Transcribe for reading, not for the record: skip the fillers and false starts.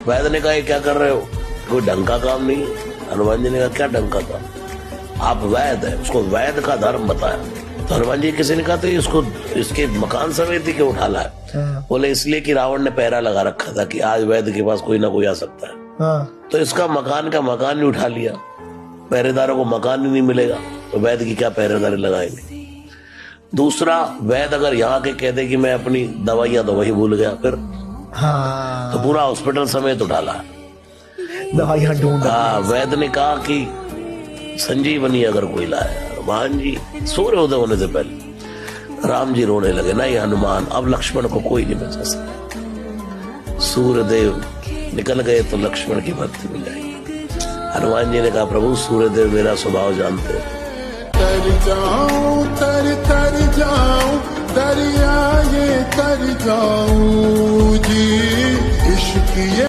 वैद्य ने कहा ये क्या कर रहे हो, कोई ढंग का काम नहीं है। हनुमान जी ने कहा क्या ढंग का काम, आप वैद्य है, उसको वैद्य का धर्म बताया। तो हनुमान जी किसी ने कहा तो इसको इसके मकान समेत ही क्यों उठा लाया। बोले इसलिए कि रावण ने पहरा लगा रखा था कि आज वैद्य के पास कोई ना कोई आ सकता है। तो इसका मकान का मकान ही उठा लिया, पहरेदारों को मकान ही नहीं मिलेगा तो वैद्य की क्या पहरेदारी लगाएंगे। दूसरा, वैद्य अगर यहाँ के कह दे कि मैं अपनी दवाइयां तो वही भूल गया फिर, तो पूरा हॉस्पिटल समेत उठा ला दवाइयां ढूंढ। वैद्य ने कहा कि संजीवनी अगर कोई लाए, हनुमान जी सूर्य उदय होने से पहले राम जी रोने लगे, नहीं हनुमान अब लक्ष्मण को कोई नहीं बचा सकता। सूर्यदेव निकल गए तो लक्ष्मण की भक्ति मिल जाएगी। हनुमान जी ने कहा प्रभु सूर्यदेव मेरा स्वभाव जानते हो। तर जाऊं तर जाऊं दरिया ये तर जाऊं जी इश्क ये